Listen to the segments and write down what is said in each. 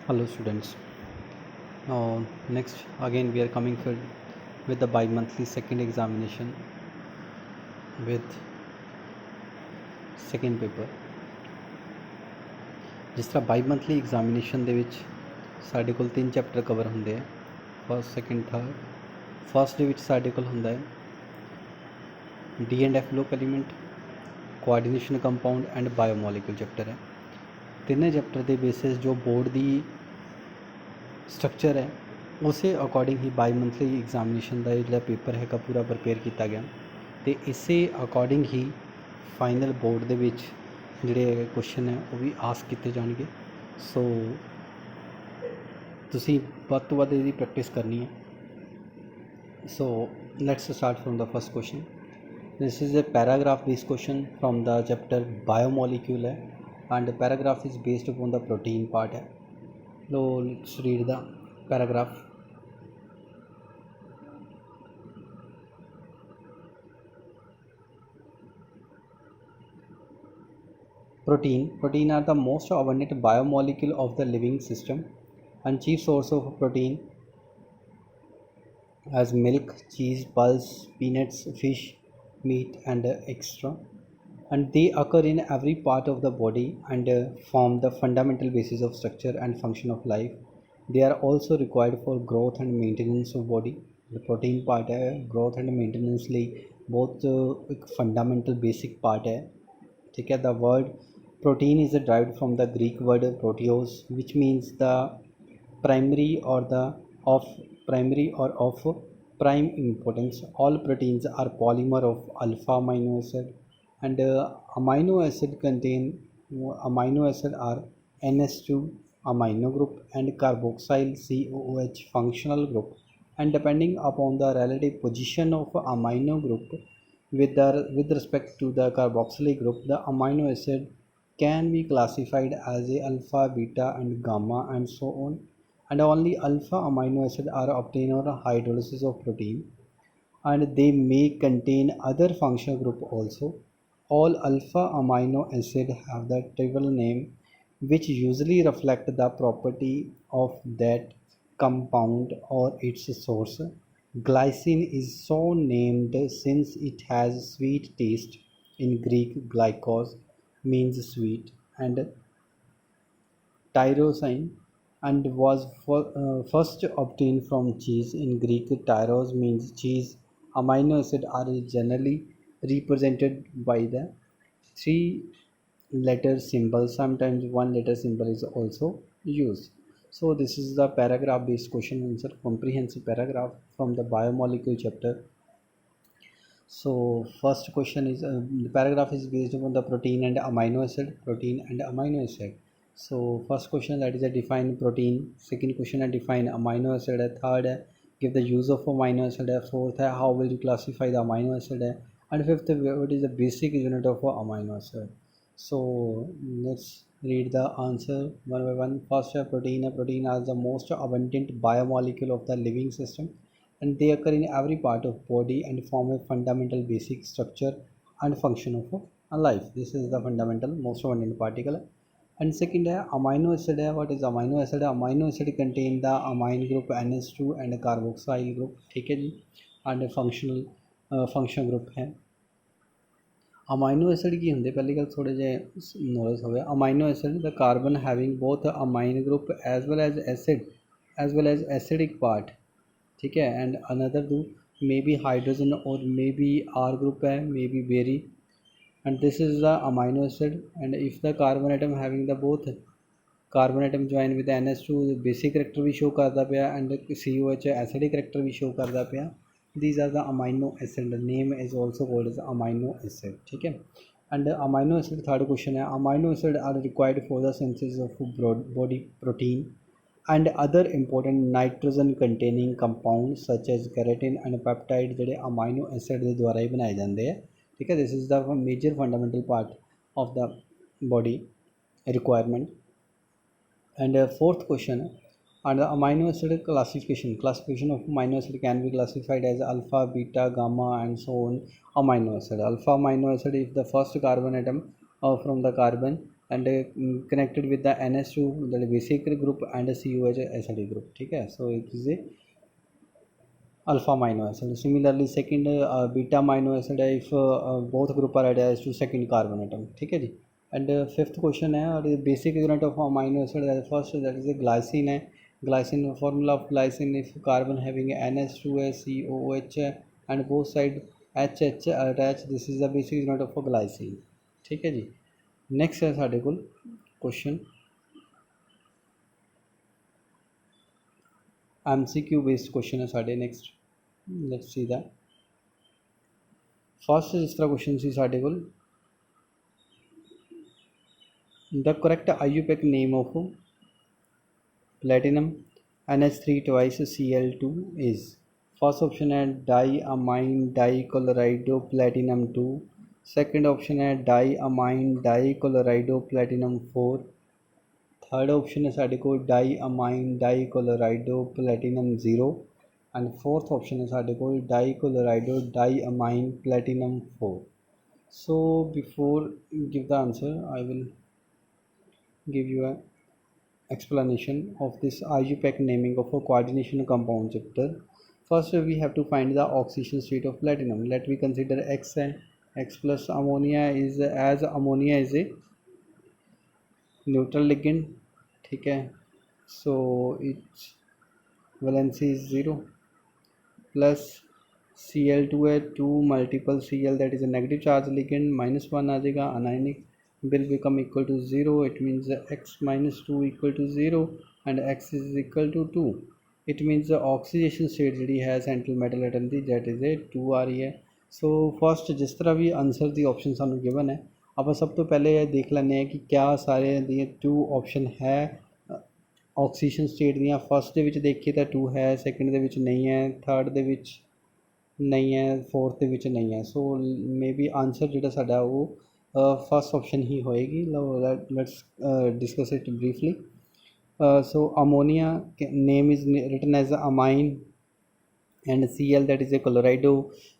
Hello students. Now next again we are coming with the bi-monthly second examination with second paper. ਜਿਸ ਤਰ੍ਹਾਂ bi-monthly examination ਦੇ ਵਿੱਚ ਸਾਡੇ ਕੋਲ 3 ਚੈਪਟਰ ਕਵਰ ਹੁੰਦੇ ਆ, ਫਸਟ ਸੈਕਿੰਡ ਥਰਡ। ਫਸਟ ਦੇ ਵਿੱਚ ਸਾਡੇ ਕੋਲ ਹੁੰਦਾ ਹੈ D and F block element, coordination compound and biomolecule chapter ਹੈ। ਤਿੰਨੇ ਚੈਪਟਰ ਦੇ ਬੇਸਿਸ ਜੋ ਬੋਰਡ ਦੀ ਸਟਰਕਚਰ ਹੈ ਉਸੇ ਅਕੋਰਡਿੰਗ ਹੀ bi-monthly ਐਗਜ਼ਾਮੀਨੇਸ਼ਨ ਦਾ ਜਿਹੜਾ ਪੇਪਰ ਹੈਗਾ ਪੂਰਾ ਪ੍ਰਪੇਅਰ ਕੀਤਾ ਗਿਆ ਅਤੇ ਇਸੇ ਅਕੋਰਡਿੰਗ ਹੀ ਫਾਈਨਲ ਬੋਰਡ ਦੇ ਵਿੱਚ ਜਿਹੜੇ ਕੁਐਸਚਨ ਹੈ ਉਹ ਵੀ ਆਸਕ ਕੀਤੇ ਜਾਣਗੇ। ਸੋ ਤੁਸੀਂ ਵੱਧ ਤੋਂ ਵੱਧ ਇਹਦੀ ਪ੍ਰੈਕਟਿਸ ਕਰਨੀ ਹੈ। So let's start from the first question. This is a paragraph based question from the chapter biomolecule ਹੈ and paragraph is based upon the protein part hai. So let's read the paragraph. Protein are the most abundant biomolecule of the living system and chief source of protein as milk, cheese, pulse, peanuts, fish, meat and extra, and they occur in every part of the body and form the fundamental basis of structure and function of life. They are also required for growth and maintenance of body. The protein part है growth and maintenance ਲਈ बहुत एक fundamental basic part है, ठीक है। The word protein is derived from the Greek word proteos, which means the primary or of prime importance. All proteins are polymer of alpha amino acid, and amino acid are NH2 amino group and carboxyl COOH functional group, and depending upon the relative position of amino group with respect to the carboxylic group, the amino acid can be classified as a alpha, beta and gamma and so on, and only alpha amino acid are obtained on hydrolysis of protein, and they may contain other functional group also. All alpha amino acid have the trivial name which usually reflect the property of that compound or its source. Glycine is so named since it has sweet taste. In Greek, glykos means sweet, and tyrosine and was first obtained from cheese. In Greek, tyros means cheese. Amino acids are generally represented by the 3-letter symbol. Sometimes 1-letter symbol is also used. So this is the paragraph based question answer, comprehensive paragraph from the biomolecule chapter. So first question is the paragraph is based upon the protein and amino acid. So first question, that is a define protein. Second question है define amino acid है. Third है give the use of amino acid है. Fourth है how will you classify the amino acid है. And fifth what is the basic unit of amino acid. So let's read the answer one by one. First है protein है. Protein are the most abundant biomolecule of the living system, and they occur in every part of body and form a fundamental basic structure and function of life. This is the fundamental most abundant particle. And second है amino acid है. What is amino acid? Amino acid contain the amine group NH2 and carboxyl group, ठीक है जी, and functional group है। Amino acid की होंगे पहली गल थोड़े जे नॉलेज हो गया। Amino acid the carbon having both amine group as well as acidic part, ठीक है, and another two may be hydrogen और मे बी आर ग्रुप है, may be vary, and this is the amino acid. And if the carbon atom having the both carbon atom join with the NH2, the basic character भी show करता पिया and COH acidic character भी show करता पिया. These are the amino acid. The name is also called as amino acid, ठीक है। And amino acid third question है amino acid are required for the synthesis of body protein and other important nitrogen containing compounds such as keratin and peptide ਜਿਹੜੇ amino acid ਦੇ ਦੁਆਰਾ ਹੀ ਬਣਾਏ ਜਾਂਦੇ हैं, ठीक है। This is the major fundamental part of the body requirement. And fourth question, and the amino acid classification of amino acid can be classified as alpha, beta, gamma and so on amino acid. Alpha amino acid, if the first carbon atom from the carbon and connected with the NS2 that is basic group and a COH SID group. ठीक है, so it is a alpha amino acid. Similarly second beta amino acid है if both group are attached to second carbon atom. ठीक है जी. And fifth question है और basic unit of amino acid है first that is a glycine है. Glycine formula of glycine if carbon having NS2 COOH and both side HH attached, this is the basic unit of glycine. ठीक है जी. Next है साढ़े कोल question MCQ based question है साढ़े next let's see that first जिस तरह question see साढ़े कोल the correct IUPAC name of platinum NH3 twice Cl2 is first option है di amine di chlorido platinum 2, second option है di amine di chlorido platinum 4, third option है साढ़े को di amine di chlorido platinum 0 and fourth option है साढ़े को di chlorido die amine platinum 4. So before give the answer I will give you a explanation of this IUPAC naming of a coordination compound chapter. First we have to find the oxidation state of platinum. Let me consider X and X plus ammonia is as ammonia is a neutral ligand. ठीक है, so its valency is 0 plus Cl2 है 2 multiple Cl that is a negative charge ligand -1 आ जाएगा anionic will become equal to 0. It means x minus 2 equal to 0 and x is equal to 2. It means the oxidation state जी है central metal atom की that is a 2 आ रही है. So first जिस तरह भी answer the option सानू given है आप सब तो पहले ये देख लेने हैं कि क्या सारे दिए 2 ऑप्शन है ऑक्सीजन स्टेट दियाँ. फर्स्ट ਦੇ ਵਿੱਚ देखिए तो 2 है, सेकंड ਦੇ ਵਿੱਚ नहीं है, थर्ड ਦੇ ਵਿੱਚ नहीं है, फोर्थ ਦੇ ਵਿੱਚ नहीं है. सो मे बी आंसर ਜਿਹੜਾ ਸਾਡਾ ਉਹ फर्स्ट ऑप्शन ही होएगी. Let's discuss it briefly. So ammonia name is written as amine and Cl that is a chlorido.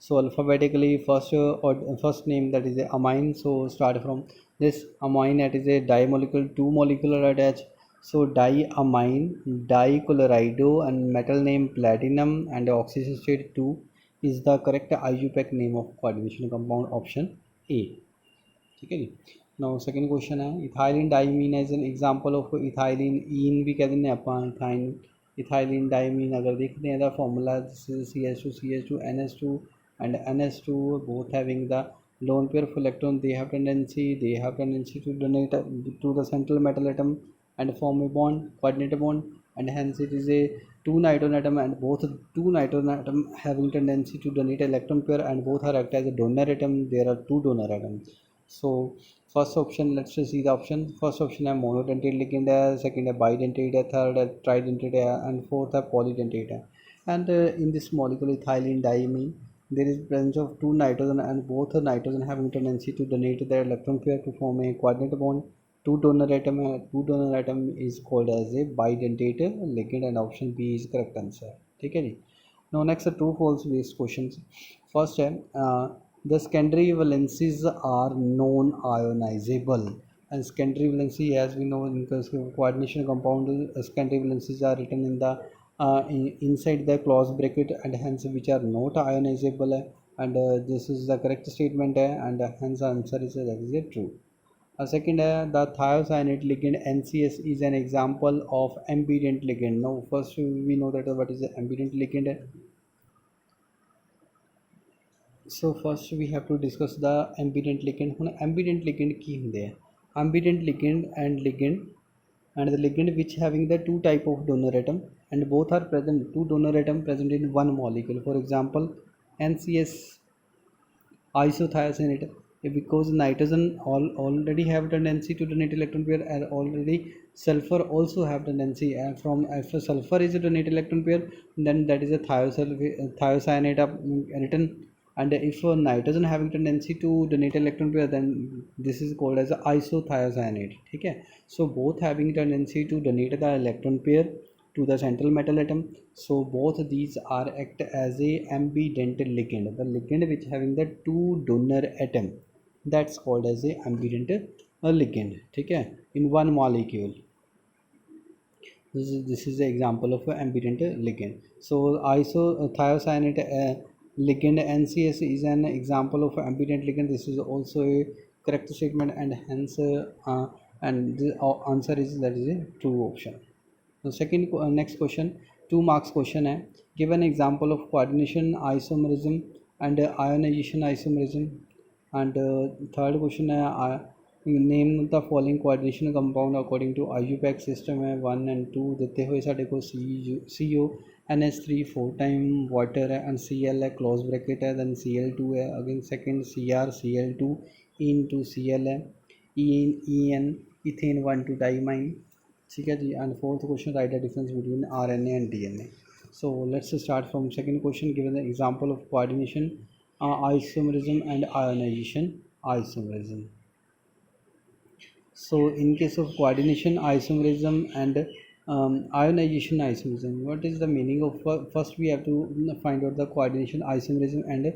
So alphabetically first name that is a amine. So start from this amine that is a dimolecule 2 molecular attached. So diamine dichlorido and metal name platinum and oxidation state 2 is the correct IUPAC name of coordination compound option A. ठीक है जी. Now second question है ethylene diamine as an example of ethylene en भी कह दें आप ethylene diamine अगर देखते हैं the formula CH2 NS2 and NS2 both having the lone pair of electron they have tendency to donate to the central metal atom and form a bond coordinate bond and hence it is a 2 nitrogen atom and both 2 nitrogen atom having tendency to donate electron pair and both are act as a donor atom. There are 2 donor atoms. So first option let's see the option. First option है monodentate ligand है, second है bidentate है, third है tridentate है and fourth है polydentate है. And in this molecule ethylene diamine there is presence of 2 nitrogen and both nitrogen having tendency to donate their electron pair to form a coordinate bond. 2 donor atom is called as a bidentate ligand and option B is correct answer. ठीक है जी. Now next true false based questions. First है the secondary valencies are non-ionizable and secondary valency as we know in coordination compound secondary valencies are written in the inside the closed bracket and hence which are not ionizable and this is the correct statement and hence answer is that is a true. Second the thiocyanate ligand NCS is an example of ambident ligand. Now first we know that what is the ambident ligand. So first we have to discuss the ambident ligand. हुण ambident ligand की हुंदे है ambident ligand and the ligand which having the 2 type of donor atom and both are present 2 donor atom present in one molecule. For example NCS isothiocyanate because nitrogen already have tendency to donate electron pair and already sulfur also have tendency and from if sulfur is a donate electron pair then that is a thiocyanate written and if nitrogen having tendency to donate electron pair then this is called as isothiocyanate. ठीक है. So both having tendency to donate the electron pair to the central metal atom. So both these are act as a ambident ligand. The ligand which having the 2 donor atom that's called as a ambident ligand, ठीक है, in one molecule. This is the example of an ambient ligand. So isothiocyanate ligand NCS is an example of ambient ligand. This is also a correct statement, and hence and the answer is that is a true option. So second next question, 2 marks question है. Give an example of coordination isomerism and ionization isomerism. And third question है, name the following coordination compound according to IUPAC system है 1 and 2 देते हुए साढ़े को CO NH3 4 time water है and Cl है close bracket है, then Cl2 है, again second Cr Cl2 into Cl है, En इथेन 1 2 डाइमाइन, ठीक है जी. And fourth question, write the difference between RNA and DNA. So let's start from second question. Given the example of coordination isomerism and ionization isomerism. So in case of coordination isomerism and ionization isomerism, what is the meaning of first we have to find out the coordination isomerism and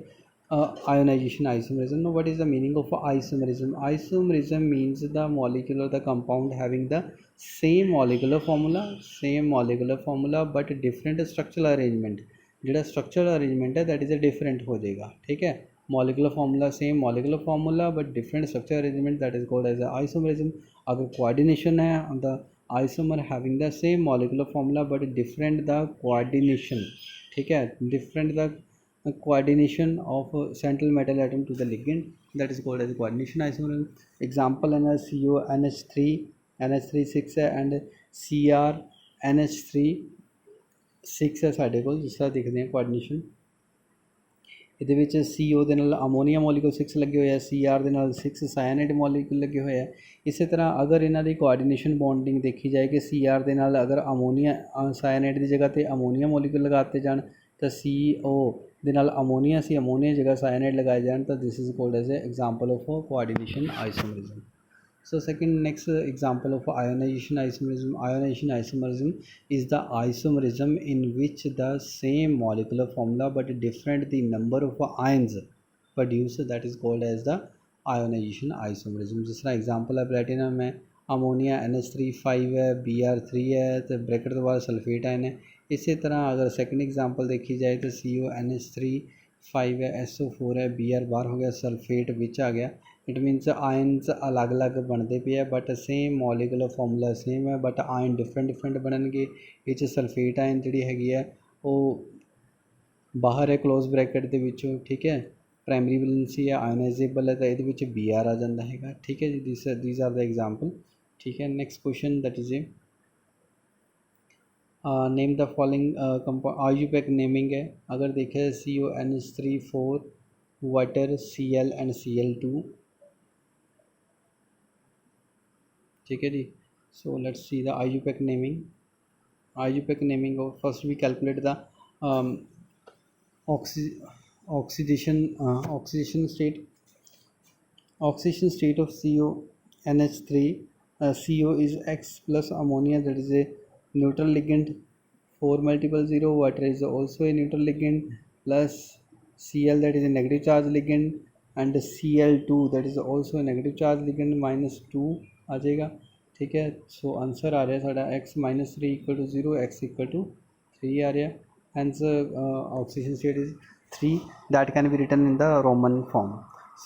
ionization isomerism. Now what is the meaning of isomerism? Isomerism means the molecule or the compound having the same molecular formula but different structural arrangement. ਜਿਹੜਾ structural arrangement है that is a different हो जाएगा, ठीक है. molecular formula same molecular formula but different structure arrangement, that is called as a isomerism. अगर coordination है the isomer having the same molecular formula but different the coordination, ठीक है, different the coordination of central metal atom to the ligand, that is called as coordination isomerism. Example है CO NH3 6 है and CR NH3 6 है ਸਾਡੇ ਕੋਲ, ਜਿਸ ਤਰ੍ਹਾਂ ਦੇਖਦੇ ਹਾਂ coordination. ਇਹਦੇ ਵਿੱਚ CO ਦੇ ਨਾਲ ਅਮੋਨੀਆ ਮੋਲੀਕੂਲ 6 ਲੱਗੇ ਹੋਏ ਆ, CR ਦੇ ਨਾਲ 6 ਸਾਇਨਾਈਡ ਮੋਲੀਕੂਲ ਲੱਗੇ ਹੋਏ ਆ. ਇਸੇ ਤਰ੍ਹਾਂ ਅਗਰ ਇਹਨਾਂ ਦੀ ਕੋਆਰਡੀਨੇਸ਼ਨ ਬੌਂਡਿੰਗ ਦੇਖੀ ਜਾਏ ਕਿ CR ਦੇ ਨਾਲ ਅਗਰ ਅਮੋਨੀਆ ਸਾਇਨਾਈਡ ਦੀ ਜਗ੍ਹਾ ਤੇ ਅਮੋਨੀਆ ਮੋਲੀਕੂਲ ਲਗਾਤੇ ਜਾਣ ਤਾਂ CO ਦੇ ਨਾਲ ਅਮੋਨੀਆ ਜਗ੍ਹਾ ਸਾਇਨਾਈਡ ਲਗਾਏ ਜਾਣ ਤਾਂ this is called as a example of coordination isomerism. So second next example of ionization isomerism. Ionization isomerism is the isomerism in which the same molecular formula but different the number of ions produced, that is called as the ionization isomerism. जिस तरह example है platinum है, ammonia NH3 5 है, Br3 है तो bracket के बाद sulphate ion है. इसी तरह अगर सेकंड एग्जांपल देखी जाए तो CO NH3 5 है, SO4 है, Br बाहर हो गया, सल्फेट विच आ गया. इट मीनस आयनस अलग अलग बनते पे है but same molecular formula same है बट आयन डिफरेंट बननगे. ये सल्फेट आयन जी हैगी है वो बाहर है क्लोज ब्रैकेट के विचों, ठीक है, प्राइमरी वैलेंसी है, आयनाइजेबल है तो ये Br आ जाता है, ठीक है जी. दीज आर द एग्जाम्पल, ठीक है. Next question that is a name the following compound. IUPAC naming है, अगर देखें CO NH3 4 water Cl and Cl2, ठीक है जी. So let's see the IUPAC naming. IUPAC naming of first we calculate the oxidation state of CO NH3. CO is X plus ammonia, that is a neutral ligand, 4 multiple 0. Water is also a neutral ligand plus Cl, that is a negative charge ligand, and Cl2 that is also a negative charge ligand, minus 2 आ जाएगा, ठीक है. So answer आ रहा है साढ़ा x minus 3 equal to 0, x equal to 3 आ रहा है. Hence oxygen state is 3, that can be written in the Roman form.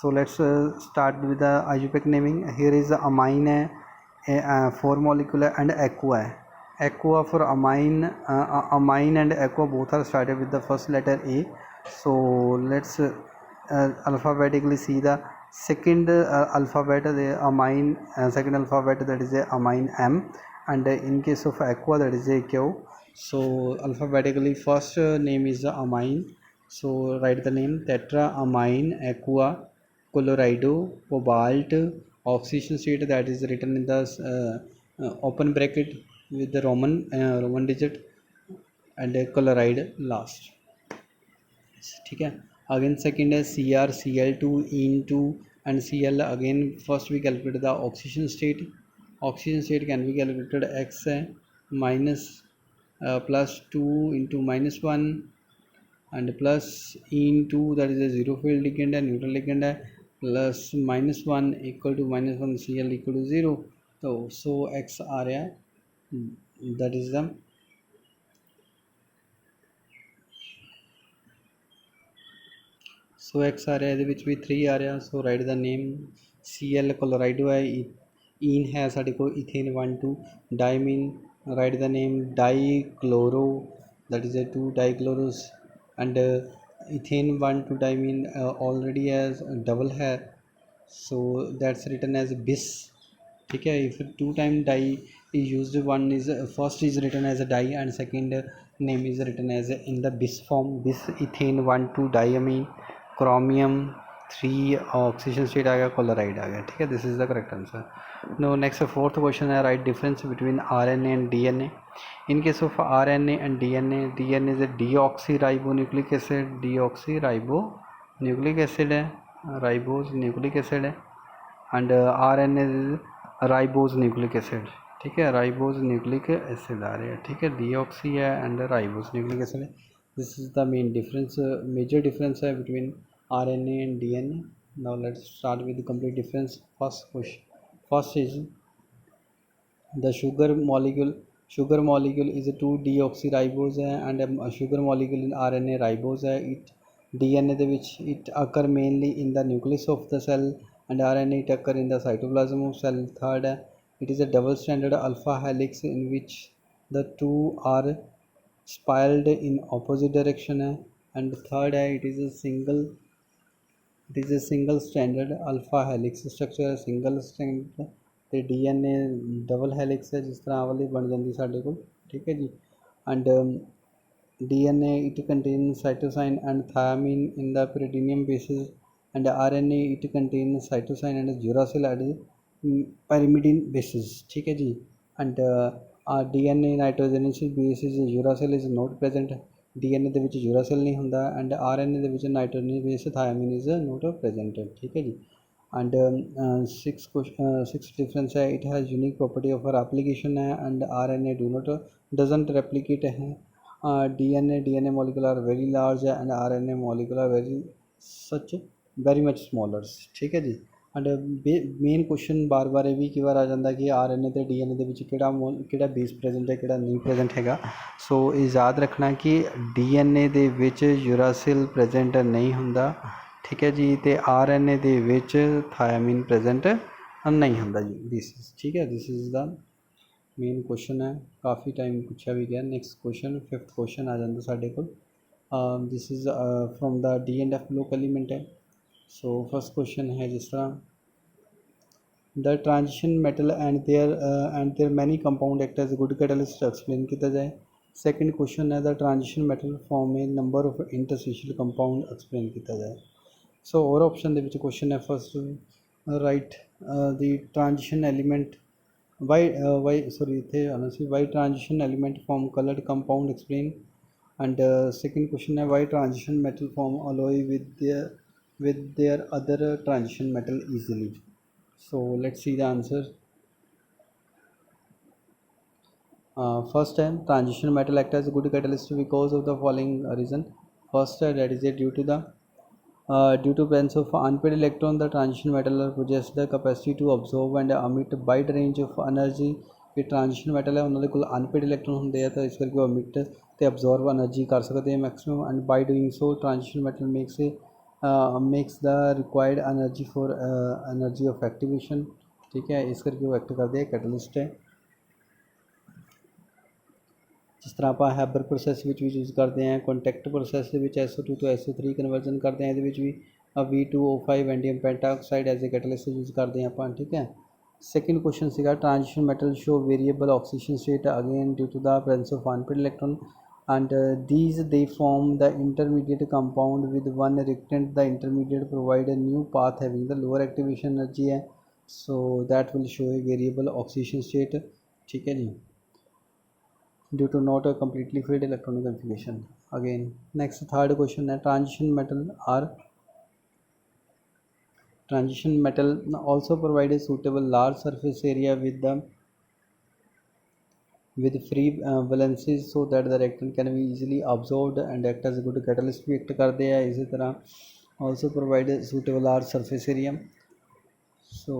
So let's start with the IUPAC naming. Here is amine है, 4 molecule है, and aqua है. Aqua for amine and aqua both are started with the first letter A. So let's alphabetically see the second alphabet, the amine, second alphabet, that is a amine M, and in case of aqua that is a Q. So alphabetically first name is the amine, so write the name tetra amine aqua colorido cobalt. Oxidation state that is written in the open bracket with the Roman digit, and chloride last, ठीक है. Again second है Cr Cl2 into and Cl. Again first we calculate the oxygen state can be calculated x है minus plus 2 into minus 1 and plus into, that is a zero field ligand है, neutral ligand है, plus -1 equal to -1 Cl equal to 0। तो so x आ रहा that is the so x आ रहा है भी 3 आ रहा। So write the name Cl chlorido है, इन है साढ़े को ethane 1 2 diamine, write the name di chloro that is 2 dichloros and ethane 1 2 diamine already as double है, सो दैट्स रिटन एज बिस। ठीक है, if 2 time di is used, one is first is written as a di and second name is written as in the bis form, bis ethane 1 2 diamine chromium 3 oxygen state आ गया, chloride आ गया। ठीक है, this is the correct answer. No next fourth question है write difference between RNA and DNA। In case of RNA and DNA is a deoxyribonucleic acid, deoxyribonucleic acid है, ribose nucleic acid है, and RNA is ribose nucleic acid. ठीक है, ribose nucleic acid आ रहे हैं। ठीक है, deoxy है and ribose nucleic acid है। This is the main difference, major difference है between RNA and DNA। Now let's start with the complete difference. First is the sugar molecule is a 2 deoxyribose है and sugar molecule in RNA ribose है। it DNA ਦੇ ਵਿੱਚ it occur mainly in the nucleus of the cell and RNA it occur in the cytoplasm of cell। third है it is a double stranded alpha helix in which the two are spiraled in opposite direction है, and third है it is a single stranded alpha helix structure, single strand ਤੇ DNA double helix है जिस तरह आह वाली बन जाती साढ़े को। ठीक है जी, and DNA it contains cytosine and thiamine in the pyridinium bases and RNA it contains cytosine and uracil at pyrimidine bases। ठीक है जी, and DNA nitrogenous bases uracil is not present, DNA ਦੇ ਵਿੱਚ uracil नहीं ਹੁੰਦਾ, and RNA ਦੇ ਵਿੱਚ nitrogenous base thiamine is not present। ठीक है जी, and sixth difference है it has unique property of replication है and RNA doesn't replicate है। DNA molecule are very large है and RNA molecule are very much smaller। ठीक है जी, एंड मेन क्वेश्चन बार बार ये भी कई बार आ जाता कि RNA ਤੇ DNA ਦੇ ਵਿੱਚ ਕਿਹੜਾ ਬੇਸ ਪ੍ਰੈਜ਼ੈਂਟ ਹੈ ਕਿਹੜਾ ਨਹੀਂ ਪ੍ਰੈਜ਼ੈਂਟ ਹੈਗਾ। ਸੋ ਇਹ ਯਾਦ ਰੱਖਣਾ ਕਿ DNA ਦੇ ਵਿੱਚ ਯੂਰਾਸਿਲ ਪ੍ਰੈਜ਼ੈਂਟ ਨਹੀਂ ਹੁੰਦਾ। ठीक है जी, तो RNA ਦੇ ਵਿੱਚ थायमिन प्रेजेंट नहीं ਹੁੰਦਾ जी। दिस इज ठीक है, this is the main question है, काफ़ी टाइम पूछा भी गया। नेक्स्ट क्वेश्चन फिफ्थ क्वेश्चन आ जाता साढ़े को। This is from the D&F block element है। सो फर्स्ट क्वेश्चन है जिस तरह the transition metal and their many compound act as good catalyst explain किया जाए। सेकंड क्वेश्चन है the transition metal form a number of interstitial compound explain किया जाए। So और ऑप्शन ਦੇ ਵਿੱਚ क्वेश्चन है first write the transition element why sorry इतने आना सी why transition element form coloured compound explain, and second question है why transition metal form alloy with their other transition metal easily। so let's see the answer। first है transition metal act as a good catalyst because of the following reason। first है that is due to the due to presence of unpaired electron the transition metal possess the capacity to absorb and emit wide range of energy। कि transition metal है उन्होंने कोल unpaid electron होंगे है तो इस करके वो अमिट तो absorb एनर्जी कर सकते हैं maximum, and by doing so transition metal makes the required energy for energy of activation. ठीक है, इस करके वो एक्ट करते हैं कैटलिस्ट है। जिस तरह आप हैबर प्रोसैस भी यूज़ करते हैं, कॉन्टैक्ट प्रोसैस SO2 तो SO3 कन्वर्जन करते हैं, भी V2O5 vanadium pentaoxide as a catalyst use करते हैं आप। ठीक है, सेकंड क्वेश्चन सीगा transition metal show variable oxygen state again due to the presence of unpaired electron and these they form the intermediate compound with one reactant the intermediate provide a new path having the lower activation energy है, so that will show a variable oxygen state. ठीक है जी, due to not a completely filled electronic configuration। again next third question है transition metal also provide a suitable large surface area with free valences so that the reactant can be easily absorbed and act as a good catalyst भी act करते हैं। इसी तरह also provide a suitable large surface area. So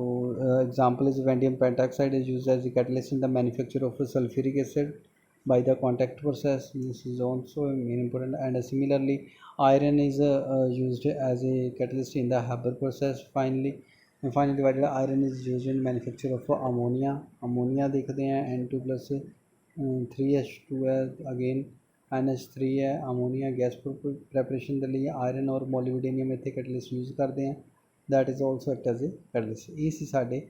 example is vanadium pentoxide is used as a catalyst in the manufacture of sulfuric acid by the contact process. This is also main important. And similarly iron is used as a catalyst in the Haber process. Finally divided iron is used in manufacture of ammonia देखते हैं N2 plus 3H2 है again NH3 है ammonia gas preparation के लिए iron और मोलिब्डेनियम इतने catalyst use करते हैं that is also act as a catalyst. ਇਹ ਸੀ ਸਾਡੇ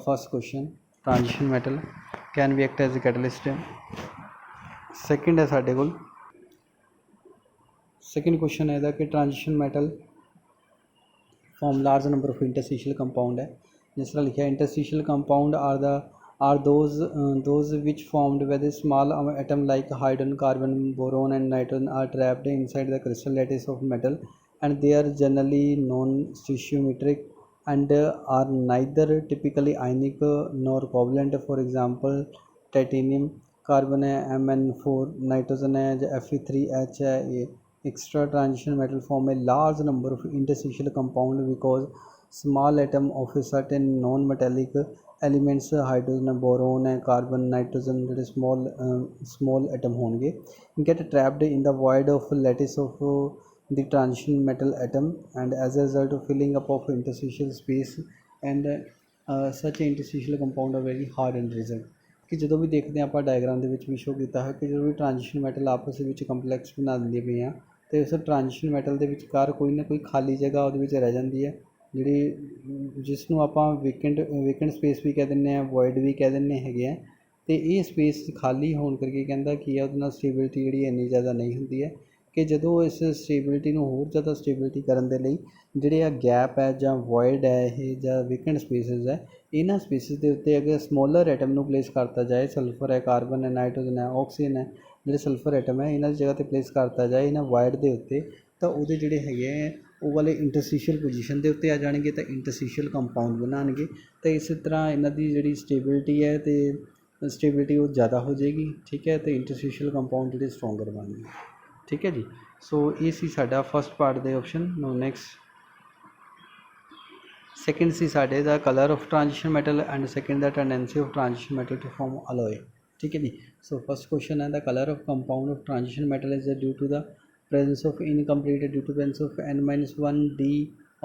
first question transition metal can we act as a catalyst. Second ਹੈ ਸਾਡੇ ਕੋਲ ਸੈਕਿੰਡ ਕੁਐਸਚਨ ਹੈ ਇਹਦਾ ਕਿ transition metal form large number of interstitial compound है। जिस तरह लिखा है interstitial compound are those which formed with small atom like hydrogen carbon boron and nitrogen are trapped inside the crystal lattice of metal and they are generally non-stoichiometric and are neither typically ionic nor covalent. For example titanium carbon है Mn4, nitrogen है Fe3H है। ये extra transition metal form a large number of interstitial compound because small atom of a certain non-metallic elements hydrogen है boron है carbon nitrogen जो small atom होंगे get trapped in the void of lattice of the transition metal atom and as a result of filling up of interstitial space and such interstitial compound are very hard and rigid। ਕਿ ਜਦੋਂ ਵੀ ਦੇਖਦੇ ਹਾਂ ਆਪਾਂ diagram ਦੇ ਵਿੱਚ ਵੀ show ਕੀਤਾ ਹੈ ਕਿ ਜਦੋਂ ਵੀ ਟ੍ਰਾਂਜੀਸ਼ਨ ਮੈਟਲ ਆਪਸ ਵਿੱਚ ਕੰਪਲੈਕਸ ਬਣਾ ਦਿੰਦੇ ਪਏ ਆ ਅਤੇ ਉਸ ਟ੍ਰਾਂਜੀਸ਼ਨ ਮੈਟਲ ਦੇ ਵਿਚਕਾਰ ਕੋਈ ਨਾ ਕੋਈ ਖਾਲੀ ਜਗ੍ਹਾ ਉਹਦੇ ਵਿੱਚ ਰਹਿ ਜਾਂਦੀ ਹੈ ਜਿਹੜੀ ਜਿਸ ਨੂੰ ਆਪਾਂ ਵੇਕੈਂਟ ਸਪੇਸ ਵੀ ਕਹਿ ਦਿੰਦੇ ਹਾਂ ਵੋਇਡ ਵੀ ਕਹਿ ਦਿੰਦੇ ਹੈਗੇ ਆ। ਅਤੇ ਇਹ ਸਪੇਸ ਖਾਲੀ ਹੋਣ ਕਰਕੇ ਕਹਿੰਦਾ ਕੀ ਆ ਉਹਦੇ ਨਾਲ ਸਟੇਬਿਲਿਟੀ ਜਿਹੜੀ ਇੰਨੀ ਜ਼ਿਆਦਾ ਨਹੀਂ ਹੁੰਦੀ ਹੈ ਕਿ ਜਦੋਂ ਇਸ ਸਟੇਬਿਲਿਟੀ ਨੂੰ ਹੋਰ ਜ਼ਿਆਦਾ ਸਟੇਬਿਲਿਟੀ ਕਰਨ ਦੇ ਲਈ ਜਿਹੜੇ ਆ ਗੈਪ ਹੈ ਜਾਂ ਵੋਇਡ ਹੈ ਇਹ ਜਾਂ ਵੇਕੈਂਟ ਸਪੇਸਿਸ ਹੈ ਇਹਨਾਂ ਸਪੇਸਿਸ ਦੇ ਉੱਤੇ ਅਗਰ ਸਮੋਲਰ ਐਟਮ ਨੂੰ ਪਲੇਸ ਕਰਤਾ ਜਾਏ ਸਲਫਰ ਹੈ ਕਾਰਬਨ ਹੈ ਨਾਈਟ੍ਰੋਜਨ ਹੈ ਆਕਸੀਜਨ ਹੈ ਜਿਹੜੇ ਸਲਫਰ ਐਟਮ ਹੈ ਇਹਨਾਂ ਦੀ ਜਗ੍ਹਾ 'ਤੇ ਪਲੇਸ ਕਰਤਾ ਜਾਏ ਇਹਨਾਂ ਵਾਇਡ ਦੇ ਉੱਤੇ ਤਾਂ ਉਹਦੇ ਜਿਹੜੇ ਹੈਗੇ ਹੈ ਉਹ ਵਾਲੇ ਇੰਟਰਸਟੀਸ਼ੀਅਲ ਪੋਜੀਸ਼ਨ ਦੇ ਉੱਤੇ ਆ ਜਾਣਗੇ ਤਾਂ ਇੰਟਰਸਟੀਸ਼ੀਅਲ ਕੰਪਾਊਂਡ ਬਣਾਉਣਗੇ ਤਾਂ ਇਸੇ ਤਰ੍ਹਾਂ ਇਹਨਾਂ ਦੀ ਜਿਹੜੀ ਸਟੇਬਿਲਿਟੀ ਹੈ ਅਤੇ ਸਟੇਬਿਲਿਟੀ ਉਹ ਜ਼ਿਆਦਾ ਹੋ ਜਾਏਗੀ ਠੀਕ ਹੈ ਅਤੇ ਇੰਟਰਸਟੀਸ਼ੀਅਲ ਕੰਪਾਊਂਡ ਜਿਹੜੇ ਸਟਰੋਂਗਰ ਬਣਨਗੇ ਠੀਕ ਹੈ ਜੀ। ਸੋ ਇਹ ਸੀ ਸਾਡਾ ਫਸਟ ਪਾਰਟ ਦੇ ਆਪਸ਼ਨ। ਨੋ ਨੈਕਸਟ ਸੈਕਿੰਡ ਸੀ ਸਾਡੇ the colour of transition metal and second the tendency of transition metal to form alloy ਠੀਕ ਹੈ ਜੀ। ਸੋ ਫਸਟ ਕੁਐਸਚਨ ਹੈ the colour of compound of transition metal is due to the presence of incomplete due to presence of n-1 d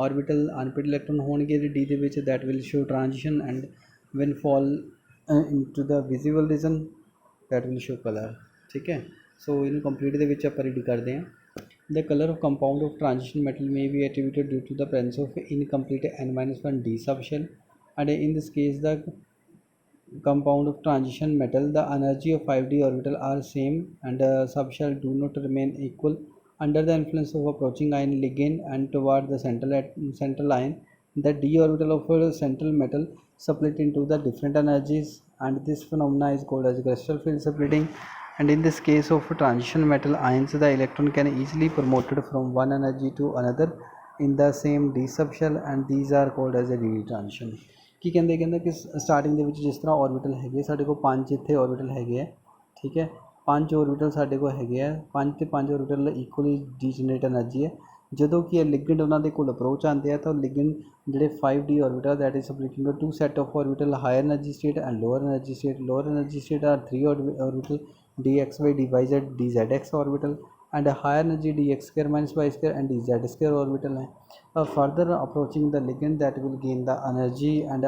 orbital unpaired electron होंगे D ਦੇ ਵਿੱਚ that will show transition and when fall into the visible region that will show color ठीक है। सो in complete ਦੇ ਵਿੱਚ ਆਪਾਂ read ਕਰਦੇ ਹਾਂ the color of compound of transition metal may be attributed due to the presence of incomplete n-1 d subshell and in this case the compound of transition metal the energy of 5d orbital are same and subshell do not remain equal under the influence of approaching ion ligand and toward the central ion the d orbital of a central metal split into the different energies and this phenomena is called as crystal field splitting and in this case of transition metal ions the electron can easily promoted from one energy to another in the same d subshell and these are called as a d transition। ਕੀ ਕਹਿੰਦੇ ਕਿ starting ਦੇ ਵਿੱਚ ਜਿਸ ਤਰ੍ਹਾਂ orbital ਹੈਗੇ ਸਾਡੇ ਕੋਲ 5 ਇੱਥੇ ਔਰਬਿਟਲ ਹੈਗੇ ਆ ਠੀਕ ਹੈ 5 ਔਰਬਿਟਲ ਸਾਡੇ ਕੋਲ ਹੈਗੇ ਆ 5 ਤੇ 5 ਔਰਬਿਟਲ ਇਕੁਅਲੀ ਡੀਜਨਰੇਟ એનર્ਜੀ ਹੈ ਜਦੋਂ ਕਿ ਇਹ ਲਿਗੈਂਡ ਉਹਨਾਂ ਦੇ ਕੋਲ ਅਪਰੋਚ ਆਉਂਦੇ ਆ ਤਾਂ ਲਿਗੈਂਡ ਜਿਹੜੇ 5d orbital that is split into two set of orbital higher energy state and lower energy state are 3 orbital dx by dz dzx orbital and a higher energy dx square minus y square and dz square orbital है। Further approaching the ligand that will gain the energy and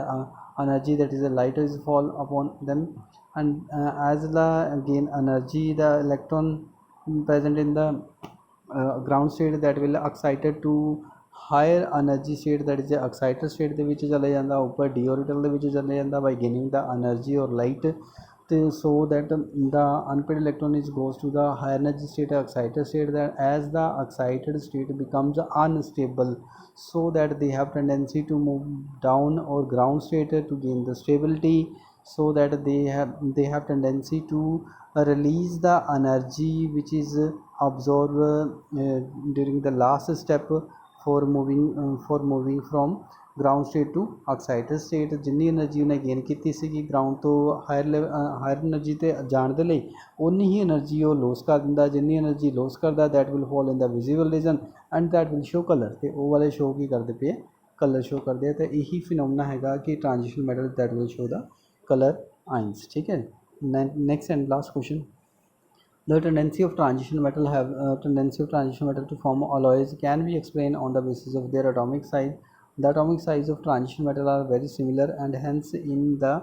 energy that is a light is fall upon them and as the gain energy the electron present in the ground state that will excited to higher energy state that is excited state ਦੇ ਵਿੱਚ ਚਲੇ ਜਾਂਦਾ ਉੱਪਰ d orbital ਦੇ ਵਿੱਚ ਚਲੇ ਜਾਂਦਾ by gaining the energy or light so that the unpaired electron is goes to the higher energy state excited state that as the excited state becomes unstable so that they have tendency to move down or ground state to gain the stability so that they have tendency to release the energy which is absorbed during the last step for moving from ground state to oxidised state. ਜਿੰਨੀ energy ਉਹਨੇ gain ਕੀਤੀ ਸੀਗੀ ground ਤੋਂ hire energy 'ਤੇ ਜਾਣ ਦੇ ਲਈ, ਉਨੀ ਹੀ એનર્ਜੀ ਉਹ ਲੋਸ ਕਰ ਦਿੰਦਾ। ਜਿੰਨੀ એનર્ਜੀ ਲੋਸ ਕਰਦਾ that will fall in the visible region and that will show colour. ਅਤੇ ਉਹ ਵਾਲੇ ਸ਼ੋ ਕੀ ਕਰਦੇ ਪਏ, ਕਲਰ ਸ਼ੋ ਕਰਦੇ ਆ। ਅਤੇ ਇਹੀ ਫਿਨੋਮਨਾ ਹੈਗਾ ਕਿ transition metal that will show the colour ions. ਠੀਕ ਹੈ। Next and last question, the tendency of transition metal to form alloys can be explained on the basis of their atomic size. The atomic size of transition metal are very similar, and hence in the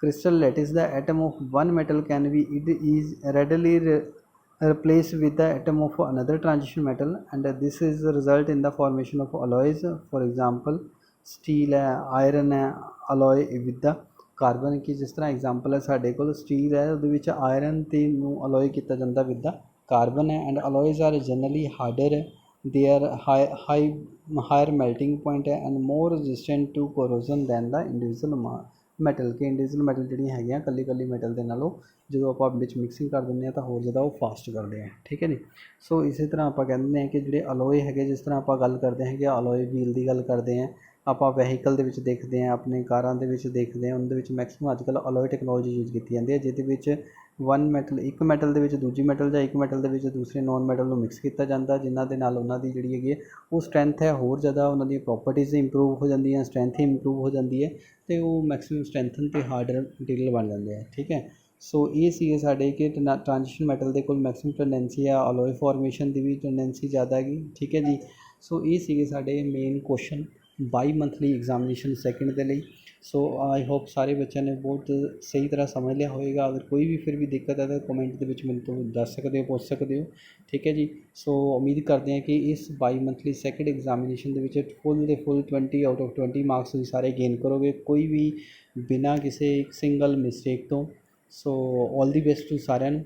crystal lattice the atom of one metal can be readily replaced with the atom of another transition metal, and this is the result in the formation of alloys. For example, steel है, iron है, alloy with the carbon. ਕਿ ਜਿਸ ਤਰ੍ਹਾਂ example ਹੈ ਸਾਡੇ ਕੋਲ steel ਹੈ, ਉਹਦੇ ਵਿੱਚ ਆਇਰਨ ਤੇ ਨੂੰ ਅਲੋਏ ਕੀਤਾ ਜਾਂਦਾ ਵਿਦ ਦਾ ਕਾਰਬਨ ਹੈ। And alloys are generally harder, they are higher melting point ਹੈ and more resistant to corrosion than the individual metal. ਕਿ ਇੰਡੀਵਿਜੂਅਲ ਮੈਟਲ ਜਿਹੜੀਆਂ ਹੈਗੀਆਂ ਇਕੱਲੀ ਮੈਟਲ ਦੇ ਨਾਲੋਂ ਜਦੋਂ ਆਪਾਂ ਵਿੱਚ ਮਿਕਸਿੰਗ ਕਰ ਦਿੰਦੇ ਹਾਂ ਤਾਂ ਹੋਰ ਜ਼ਿਆਦਾ ਉਹ ਫਾਸਟ ਕਰਦੇ ਆ। ਠੀਕ ਹੈ ਜੀ। ਸੋ ਇਸੇ ਤਰ੍ਹਾਂ ਆਪਾਂ ਕਹਿੰਦੇ ਹਾਂ ਕਿ ਜਿਹੜੇ ਅਲੋਏ ਹੈਗੇ, ਜਿਸ ਤਰ੍ਹਾਂ ਆਪਾਂ ਗੱਲ ਕਰਦੇ ਹੈਗੇ ਅਲੋਏ ਵੀਲ ਦੀ ਗੱਲ ਕਰਦੇ ਹਾਂ, ਆਪਾਂ ਵਹੀਕਲ ਦੇ ਵਿੱਚ ਦੇਖਦੇ ਹਾਂ, ਆਪਣੇ ਕਾਰਾਂ ਦੇ ਵਿੱਚ ਦੇਖਦੇ ਹਾਂ, ਉਹਦੇ ਵਿੱਚ ਮੈਕਸੀਮਮ ਅੱਜ ਕੱਲ੍ਹ ਅਲੋਏ ਟੈਕਨੋਲੋਜੀ ਯੂਜ਼ ਕੀਤੀ ਜਾਂਦੀ ਹੈ, ਜਿਹਦੇ ਵਿੱਚ ਇੱਕ ਮੈਟਲ ਦੇ ਵਿੱਚ ਦੂਜੀ ਮੈਟਲ ਜਾਂ ਇੱਕ ਮੈਟਲ ਦੇ ਵਿੱਚ ਦੂਸਰੇ ਨੋਨ ਮੈਟਲ ਨੂੰ ਮਿਕਸ ਕੀਤਾ ਜਾਂਦਾ, ਜਿਨ੍ਹਾਂ ਦੇ ਨਾਲ ਉਹਨਾਂ ਦੀ ਜਿਹੜੀ ਹੈਗੀ ਹੈ ਉਹ ਸਟਰੈਂਥ ਹੈ ਹੋਰ ਜ਼ਿਆਦਾ, ਉਹਨਾਂ ਦੀਆਂ ਪ੍ਰੋਪਰਟੀਜ਼ ਇੰਪਰੂਵ ਹੋ ਜਾਂਦੀਆਂ, ਸਟਰੈਂਥ ਇੰਪਰੂਵ ਹੋ ਜਾਂਦੀ ਹੈ ਅਤੇ ਉਹ ਮੈਕਸੀਮਮ ਸਟਰੈਂਥਨ ਅਤੇ ਹਾਰਡਰ ਮਟੀਰੀਅਲ ਬਣ ਜਾਂਦੇ ਆ। ਠੀਕ ਹੈ। ਸੋ ਇਹ ਸੀਗੇ ਸਾਡੇ ਕਿ ਟ੍ਰਾਂਜੀਸ਼ਨ ਮੈਟਲ ਦੇ ਕੋਲ ਮੈਕਸੀਮਮ ਟੈਂਡੈਂਸੀ ਆ, ਅਲੋਏ ਫੋਰਮੇਸ਼ਨ ਦੀ ਵੀ ਟੈਂਡੈਂਸੀ ਜ਼ਿਆਦਾ ਹੈਗੀ। ਠੀਕ ਹੈ ਜੀ। ਸੋ ਇਹ ਸੀਗੇ ਸਾਡੇ ਮੇਨ ਕੁਐਸਚਨ ਬਾਈ ਮੰਥਲੀ ਐਗਜ਼ਾਮੀਨੇਸ਼ਨ ਸੈਕਿੰਡ ਦੇ ਲਈ। ਸੋ ਆਈ ਹੋਪ ਸਾਰੇ ਬੱਚਿਆਂ ਨੇ ਬਹੁਤ ਸਹੀ ਤਰ੍ਹਾਂ ਸਮਝ ਲਿਆ ਹੋਵੇਗਾ। ਅਗਰ ਕੋਈ ਵੀ ਫਿਰ ਵੀ ਦਿੱਕਤ ਹੈ ਤਾਂ ਕਮੈਂਟ ਦੇ ਵਿੱਚ ਮੈਨੂੰ ਤੋਂ ਦੱਸ ਸਕਦੇ ਹੋ, ਪੁੱਛ ਸਕਦੇ ਹੋ। ਠੀਕ ਹੈ ਜੀ। ਸੋ ਉਮੀਦ ਕਰਦੇ ਹਾਂ ਕਿ ਇਸ ਬਾਈ ਮੰਥਲੀ ਸੈਕਿੰਡ ਐਗਜ਼ਾਮੀਨੇਸ਼ਨ ਦੇ ਵਿੱਚ ਫੁੱਲ ਦੇ ਫੁੱਲ 20 ਆਊਟ ਆਫ 20 ਮਾਰਕਸ ਤੁਸੀਂ ਸਾਰੇ ਗੇਨ ਕਰੋਗੇ, ਕੋਈ ਵੀ ਬਿਨਾਂ ਕਿਸੇ ਸਿੰਗਲ ਮਿਸਟੇਕ ਤੋਂ। ਸੋ ਆਲ ਦੀ ਬੈਸਟ ਟੂ ਸਾਰਿਆਂ ਨੂੰ।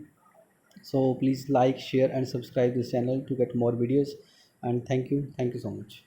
So please like, share and subscribe this channel to get more videos and thank you so much.